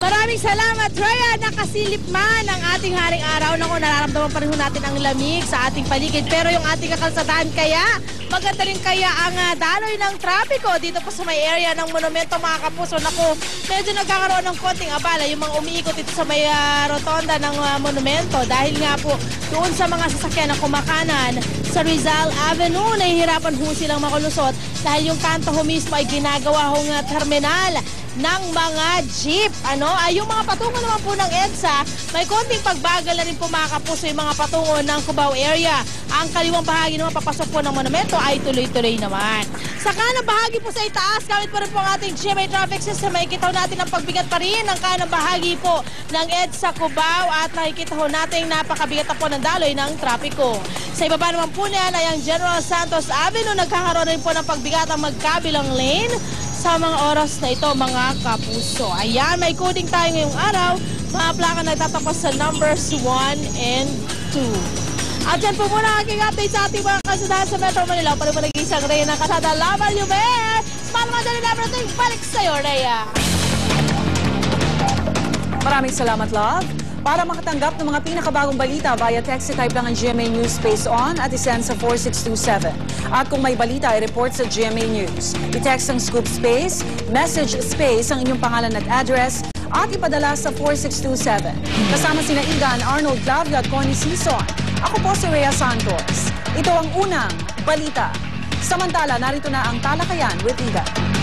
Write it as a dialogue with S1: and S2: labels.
S1: Maraming salamat, Rhea. Nakasilip man ang ating haring araw. Naku, nararamdaman pa rin natin ang lamig sa ating paligid. Pero yung ating kakalsadaan kaya, maganda rin kaya ang daloy ng trapiko dito po sa may area ng monumento, mga kapuso. Naku, medyo nagkakaroon ng konting abala yung mga umiikot dito sa may rotonda ng monumento. Dahil nga po, doon sa mga sasakyan na kumakanan sa Rizal Avenue, nahihirapan ho silang makulusot dahil yung kanto ho mismo ay ginagawa hong terminal ng mga jeep. Yung mga patungo naman po ng EDSA, may konting pagbagal na rin po, mga kapuso, yung mga patungo ng Cubao area. Ang kaliwang bahagi naman papasok po ng monumento ay tuloy-tuloy naman. Sa kanang bahagi po sa itaas, gamit pa rin po ang ating GMA traffic system. Makikita ho natin ang pagbigat pa rin ng kanang bahagi po ng EDSA Cubao at nakikita ho natin napakabigat na po ng daloy ng trapiko. Sa ibaba naman po niyan ay ang General Santos Avenue. Nagkakaroon rin po ng pagbigat ang magkabilang lane sa mga oras na ito, mga kapuso. Ayan, may coding tayo ngayong araw. Mga plaka nagtatapos sa numbers 1 and 2. At yan po muna ang aking update sa ating mga kasadahan sa Metro Manila. Para po nag-iisang Rhea ng kasada. Laban yung bear! Smile mo dali namin natin. Balik sa'yo, Rhea.
S2: Maraming salamat, love. Para makatanggap ng mga pinakabagong balita via text, type lang ang GMA News Space On at isend sa 4627. At kung may balita, i-report sa GMA News. I-text ang Scoop Space, Message Space ang inyong pangalan at address at ipadala sa 4627. Kasama sina Igan, Arnold, Flavio at Connie Sison. Ako po si Rhea Santos. Ito ang unang balita. Samantala, narito na ang talakayan with Igan.